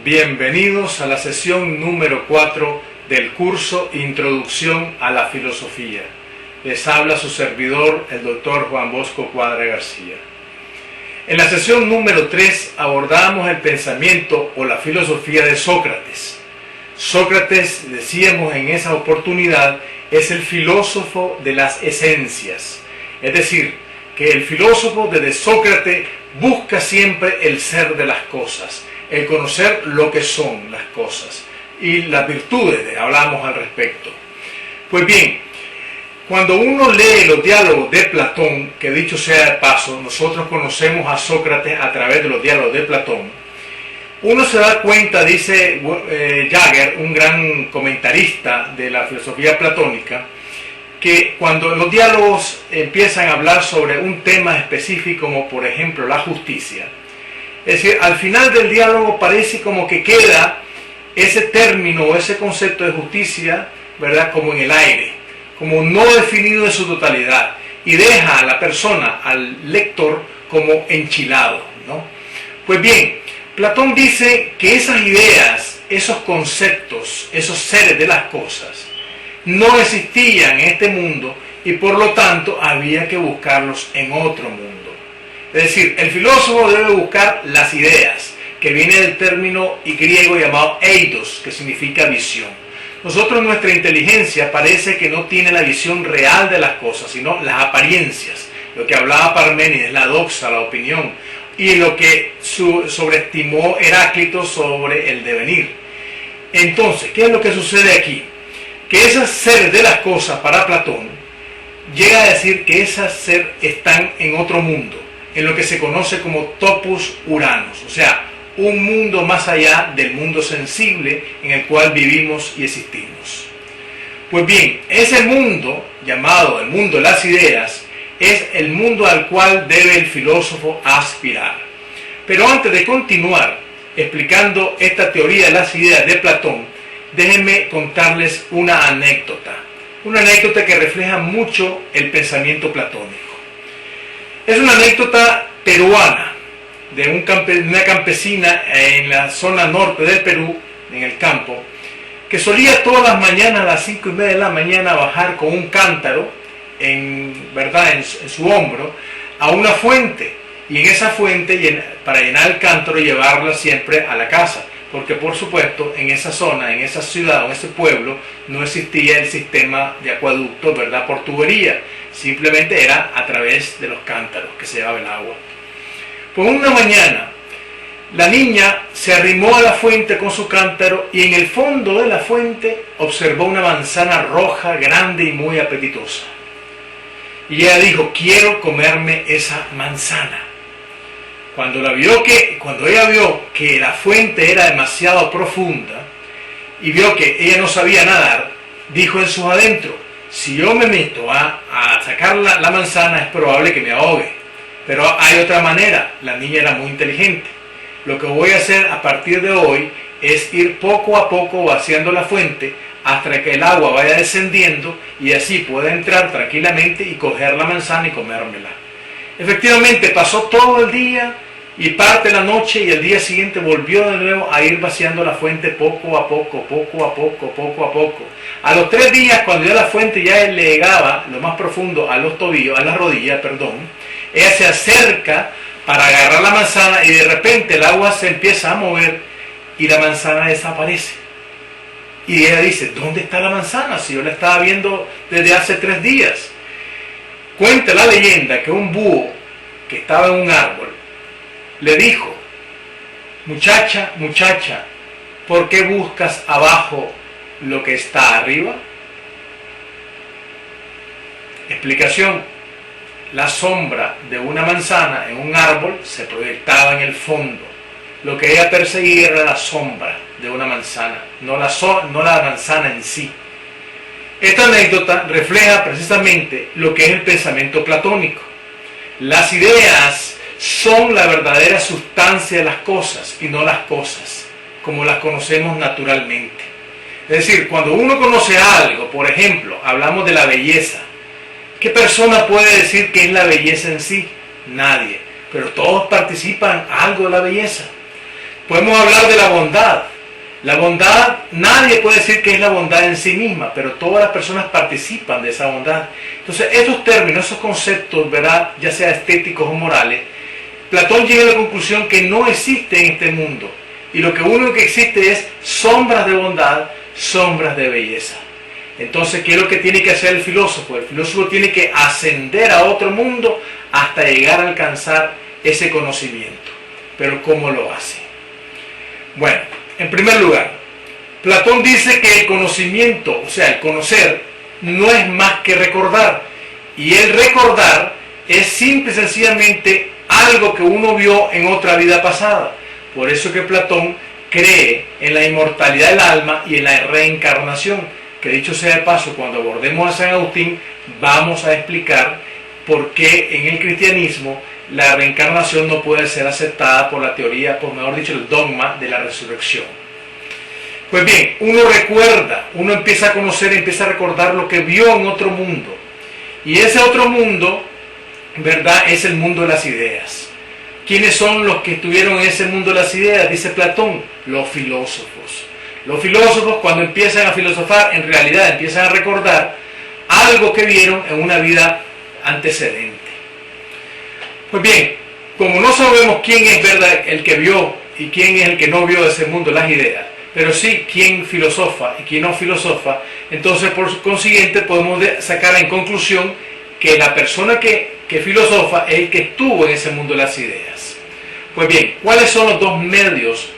Bienvenidos a la sesión número 4 del curso Introducción a la Filosofía. Les habla su servidor, el doctor Juan Bosco Cuadra García. En la sesión número 3 abordamos el pensamiento o la filosofía de Sócrates. Sócrates, decíamos en esa oportunidad, es el filósofo de las esencias. Es decir, que el filósofo desde Sócrates busca siempre el ser de las cosas, el conocer lo que son las cosas y las virtudes, hablamos al respecto. Pues bien, cuando uno lee los diálogos de Platón, que dicho sea de paso, nosotros conocemos a Sócrates a través de los diálogos de Platón, uno se da cuenta, dice Jagger, un gran comentarista de la filosofía platónica, que cuando los diálogos empiezan a hablar sobre un tema específico, como por ejemplo la justicia, es decir, al final del diálogo parece como que queda ese término o ese concepto de justicia, ¿verdad?, como en el aire, como no definido en su totalidad, y deja a la persona, al lector, como enchilado, ¿no? Pues bien, Platón dice que esas ideas, esos conceptos, esos seres de las cosas, no existían en este mundo y por lo tanto había que buscarlos en otro mundo. Es decir, el filósofo debe buscar las ideas, que viene del término griego llamado eidos, que significa visión. Nosotros, nuestra inteligencia parece que no tiene la visión real de las cosas, sino las apariencias, lo que hablaba Parménides, la doxa, la opinión, y lo que sobreestimó Heráclito sobre el devenir. Entonces, ¿qué es lo que sucede aquí? Que esos seres de las cosas para Platón llega a decir que esos seres están en otro mundo, en lo que se conoce como topus uranos, o sea, un mundo más allá del mundo sensible en el cual vivimos y existimos. Pues bien, ese mundo, llamado el mundo de las ideas, es el mundo al cual debe el filósofo aspirar. Pero antes de continuar explicando esta teoría de las ideas de Platón, déjenme contarles una anécdota que refleja mucho el pensamiento platónico. Es una anécdota peruana de una campesina en la zona norte del Perú, en el campo, que solía todas las mañanas a las 5:30 de la mañana bajar con un cántaro en su hombro a una fuente, y en esa fuente, para llenar el cántaro, llevarla siempre a la casa, porque por supuesto en esa zona, en esa ciudad o en ese pueblo no existía el sistema de acueducto, ¿verdad?, por tubería, simplemente era a través de los cántaros que se llevaba el agua. Pues una mañana la niña se arrimó a la fuente con su cántaro y en el fondo de la fuente observó una manzana roja, grande y muy apetitosa. Y ella dijo: quiero comerme esa manzana. Cuando ella vio que la fuente era demasiado profunda y vio que ella no sabía nadar, dijo en sus adentros: si yo me meto a sacar la manzana es probable que me ahogue. Pero hay otra manera. La niña era muy inteligente. Lo que voy a hacer a partir de hoy es ir poco a poco vaciando la fuente hasta que el agua vaya descendiendo y así pueda entrar tranquilamente y coger la manzana y comérmela. Efectivamente, pasó todo el día y parte de la noche, y el día siguiente volvió de nuevo a ir vaciando la fuente poco a poco, poco a poco, poco a poco. A los 3 días, cuando ya la fuente ya le llegaba lo más profundo a los tobillos, a las rodillas, ella se acerca para agarrar la manzana y de repente el agua se empieza a mover y la manzana desaparece. Y ella dice: ¿dónde está la manzana? Si yo la estaba viendo desde hace 3 días. Cuenta la leyenda que un búho que estaba en un árbol le dijo: muchacha, muchacha, ¿por qué buscas abajo lo que está arriba? Explicación: la sombra de una manzana en un árbol se proyectaba en el fondo. Lo que ella perseguía era la sombra de una manzana, no la manzana en sí. Esta anécdota refleja precisamente lo que es el pensamiento platónico. Las ideas son la verdadera sustancia de las cosas y no las cosas como las conocemos naturalmente. Es decir, cuando uno conoce algo, por ejemplo, hablamos de la belleza. ¿Qué persona puede decir qué es la belleza en sí? Nadie. Pero todos participan algo de la belleza. Podemos hablar de la bondad. La bondad, nadie puede decir que es la bondad en sí misma, pero todas las personas participan de esa bondad. Entonces, estos términos, esos conceptos, ¿verdad?, ya sea estéticos o morales, Platón llega a la conclusión que no existe en este mundo. Y lo que único que existe es sombras de bondad, sombras de belleza. Entonces, ¿qué es lo que tiene que hacer el filósofo? El filósofo tiene que ascender a otro mundo hasta llegar a alcanzar ese conocimiento. Pero ¿cómo lo hace? Bueno, en primer lugar, Platón dice que el conocimiento, o sea, el conocer, no es más que recordar. Y el recordar es simple y sencillamente algo que uno vio en otra vida pasada. Por eso que Platón cree en la inmortalidad del alma y en la reencarnación. Que dicho sea de paso, cuando abordemos a San Agustín, vamos a explicar por qué en el cristianismo la reencarnación no puede ser aceptada por la teoría, por mejor dicho, el dogma de la resurrección. Pues bien, uno recuerda, uno empieza a conocer, empieza a recordar lo que vio en otro mundo. Y ese otro mundo, ¿verdad?, es el mundo de las ideas. ¿Quiénes son los que estuvieron en ese mundo de las ideas? Dice Platón, los filósofos. Los filósofos, cuando empiezan a filosofar, en realidad empiezan a recordar algo que vieron en una vida antecedente. Pues bien, como no sabemos quién es, ¿verdad?, el que vio y quién es el que no vio ese mundo de las ideas, pero sí quién filosofa y quién no filosofa, entonces por consiguiente podemos sacar en conclusión que la persona que filosofa es el que estuvo en ese mundo de las ideas. Pues bien, ¿cuáles son los dos medios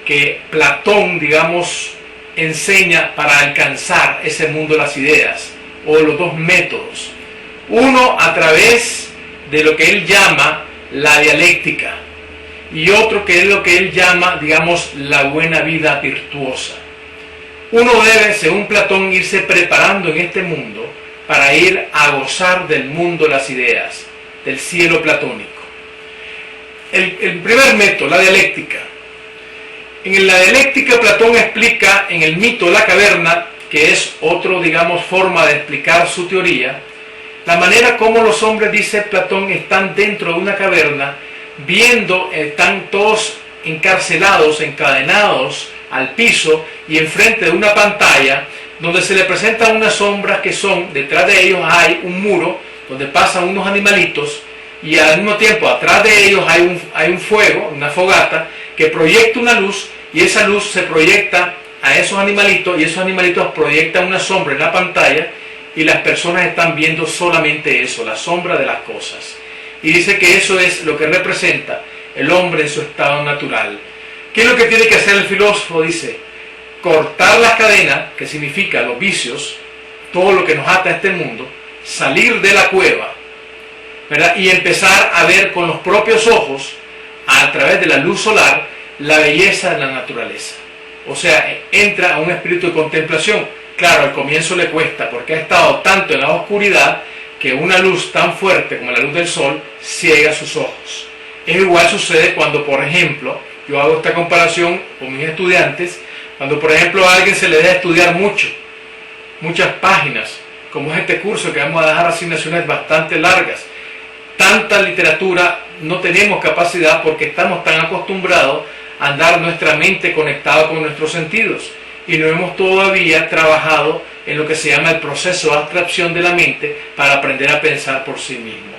que Platón, digamos, enseña para alcanzar ese mundo de las ideas? O los dos métodos. Uno a través de lo que él llama la dialéctica y otro que es lo que él llama, digamos, la buena vida virtuosa. Uno debe, según Platón, irse preparando en este mundo para ir a gozar del mundo de las ideas, del cielo platónico. El primer método, la dialéctica. En la dialéctica Platón explica en el mito de la caverna, que es otro, digamos, forma de explicar su teoría, la manera como los hombres, dice Platón, están dentro de una caverna, viendo, están todos encarcelados, encadenados al piso y enfrente de una pantalla, donde se le presentan unas sombras que son, detrás de ellos hay un muro, donde pasan unos animalitos, y al mismo tiempo atrás de ellos hay un fuego, una fogata, que proyecta una luz, y esa luz se proyecta a esos animalitos, y esos animalitos proyectan una sombra en la pantalla, y las personas están viendo solamente eso, la sombra de las cosas. Y dice que eso es lo que representa el hombre en su estado natural. ¿Qué es lo que tiene que hacer el filósofo? Dice, cortar las cadenas, que significa los vicios, todo lo que nos ata a este mundo, salir de la cueva, ¿verdad?, y empezar a ver con los propios ojos, a través de la luz solar, la belleza de la naturaleza. O sea, entra a un espíritu de contemplación. Claro, al comienzo le cuesta, porque ha estado tanto en la oscuridad que una luz tan fuerte como la luz del sol ciega sus ojos. Es igual sucede cuando, por ejemplo, yo hago esta comparación con mis estudiantes, cuando por ejemplo a alguien se le deja estudiar muchas páginas, como es este curso que vamos a dejar asignaciones bastante largas. Tanta literatura no tenemos capacidad porque estamos tan acostumbrados a andar nuestra mente conectada con nuestros sentidos. Y no hemos todavía trabajado en lo que se llama el proceso de abstracción de la mente para aprender a pensar por sí mismo.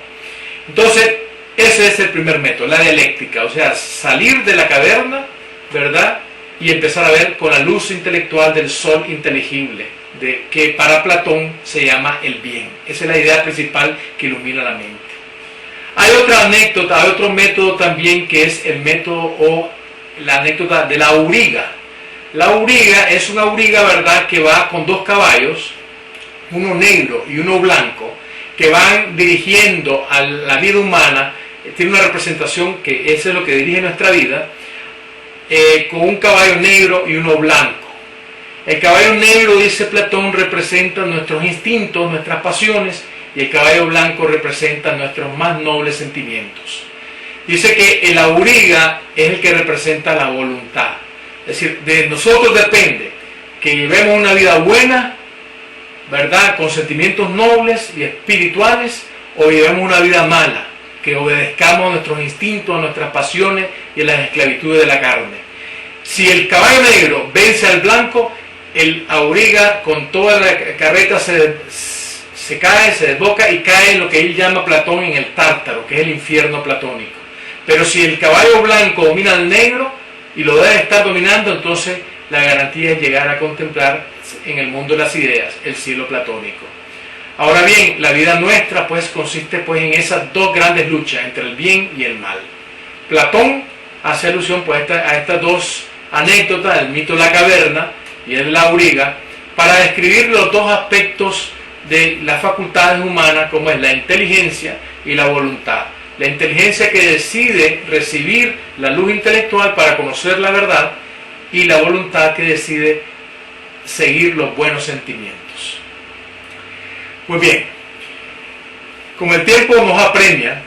Entonces, ese es el primer método, la dialéctica, o sea, salir de la caverna, ¿verdad?, y empezar a ver con la luz intelectual del sol inteligible, de que para Platón se llama el bien. Esa es la idea principal que ilumina la mente. Hay otra anécdota, hay otro método también que es el método o la anécdota de la auriga. La auriga es una auriga, ¿verdad?, que va con dos caballos, uno negro y uno blanco, que van dirigiendo a la vida humana. Tiene una representación que eso es lo que dirige nuestra vida, con un caballo negro y uno blanco. El caballo negro, dice Platón, representa nuestros instintos, nuestras pasiones, y el caballo blanco representa nuestros más nobles sentimientos. Dice que el auriga es el que representa la voluntad. Es decir, de nosotros depende que llevemos una vida buena, ¿verdad?, con sentimientos nobles y espirituales, o llevemos una vida mala, que obedezcamos a nuestros instintos, a nuestras pasiones y a las esclavitudes de la carne. Si el caballo negro vence al blanco, el auriga con toda la carreta se cae, se desboca y cae en lo que él llama Platón en el Tártaro, que es el infierno platónico. Pero si el caballo blanco domina al negro y lo debe estar dominando, entonces la garantía es llegar a contemplar en el mundo de las ideas el cielo platónico. Ahora bien, la vida nuestra pues consiste pues en esas dos grandes luchas entre el bien y el mal. Platón hace alusión pues a estas dos anécdotas, el mito de la caverna y el de la auriga, para describir los dos aspectos de las facultades humanas, como es la inteligencia y la voluntad. La inteligencia que decide recibir la luz intelectual para conocer la verdad, y la voluntad que decide seguir los buenos sentimientos. Pues bien, como el tiempo nos apremia,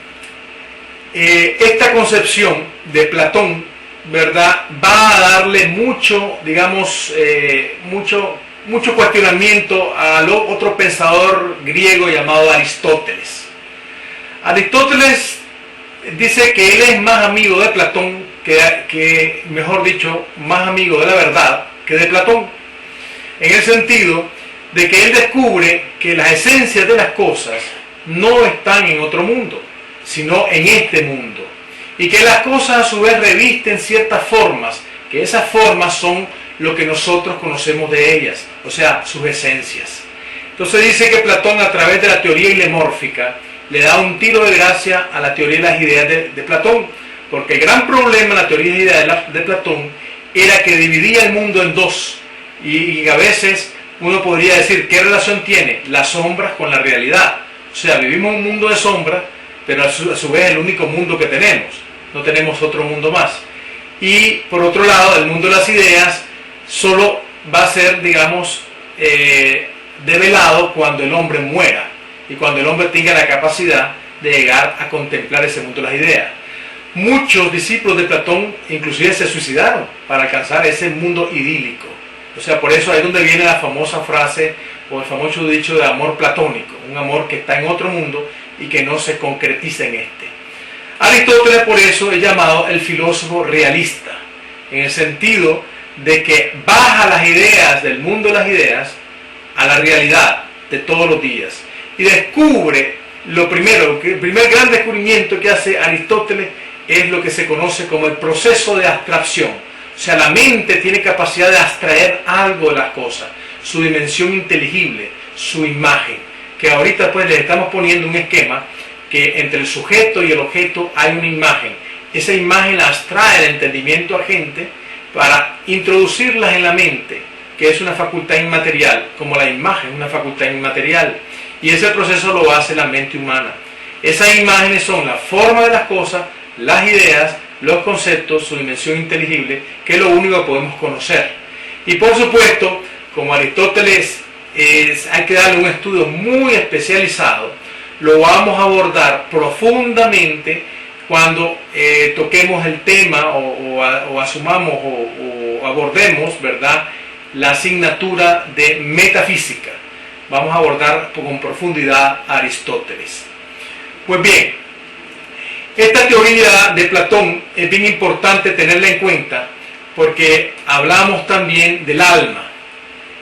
esta concepción de Platón, ¿verdad?, va a darle mucho, digamos, mucho cuestionamiento al otro pensador griego llamado Aristóteles. Aristóteles dice que él es más amigo de Platón, que mejor dicho, más amigo de la verdad que de Platón, en el sentido de que él descubre que las esencias de las cosas no están en otro mundo, sino en este mundo, y que las cosas a su vez revisten ciertas formas, que esas formas son lo que nosotros conocemos de ellas, o sea, sus esencias. Entonces dice que Platón, a través de la teoría hilemórfica, le da un tiro de gracia a la teoría de las ideas de Platón, porque el gran problema en la teoría de ideas de Platón era que dividía el mundo en dos, y a veces uno podría decir, ¿qué relación tiene las sombras con la realidad? O sea, vivimos un mundo de sombras, pero a su vez es el único mundo que tenemos, no tenemos otro mundo más. Y por otro lado, el mundo de las ideas solo va a ser, digamos, develado cuando el hombre muera, y cuando el hombre tenga la capacidad de llegar a contemplar ese mundo de las ideas. Muchos discípulos de Platón inclusive se suicidaron para alcanzar ese mundo idílico. O sea, por eso ahí es donde viene la famosa frase o el famoso dicho de amor platónico, un amor que está en otro mundo y que no se concretiza en este. Aristóteles por eso es llamado el filósofo realista, en el sentido de que baja las ideas del mundo de las ideas a la realidad de todos los días y descubre lo primero, el primer gran descubrimiento que hace Aristóteles es lo que se conoce como el proceso de abstracción. O sea, la mente tiene capacidad de abstraer algo de las cosas, su dimensión inteligible, su imagen, que ahorita pues les estamos poniendo un esquema que entre el sujeto y el objeto hay una imagen. Esa imagen la abstrae el entendimiento agente para introducirlas en la mente, que es una facultad inmaterial, como la imagen, una facultad inmaterial. Y ese proceso lo hace la mente humana. Esas imágenes son la forma de las cosas, las ideas, los conceptos, su dimensión inteligible, que es lo único que podemos conocer. Y por supuesto, como Aristóteles hay que darle un estudio muy especializado, lo vamos a abordar profundamente cuando toquemos el tema o asumamos o abordemos, ¿verdad?, la asignatura de metafísica. Vamos a abordar con profundidad a Aristóteles. Pues bien, esta teoría de Platón es bien importante tenerla en cuenta porque hablamos también del alma.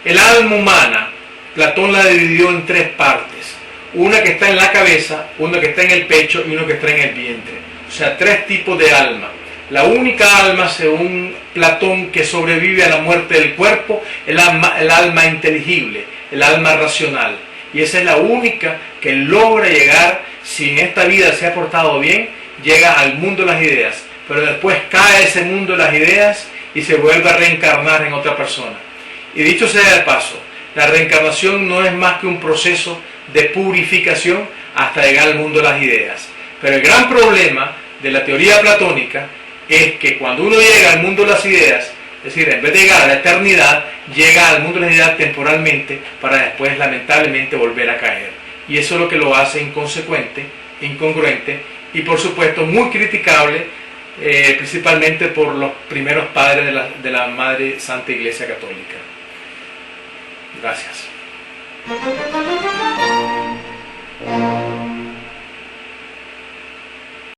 El alma humana, Platón la dividió en tres partes. Una que está en la cabeza, una que está en el pecho y una que está en el vientre. O sea, tres tipos de alma. La única alma, según Platón, que sobrevive a la muerte del cuerpo, es el alma inteligible, el alma racional. Y esa es la única que logra llegar, si en esta vida se ha portado bien, llega al mundo de las ideas. Pero después cae ese mundo de las ideas y se vuelve a reencarnar en otra persona. Y dicho sea de paso, la reencarnación no es más que un proceso de purificación hasta llegar al mundo de las ideas. Pero el gran problema de la teoría platónica es que cuando uno llega al mundo de las ideas, es decir, en vez de llegar a la eternidad, llega al mundo de las ideas temporalmente para después lamentablemente volver a caer. Y eso es lo que lo hace inconsecuente, incongruente y por supuesto muy criticable, principalmente por los primeros padres de la Madre Santa Iglesia Católica. Gracias.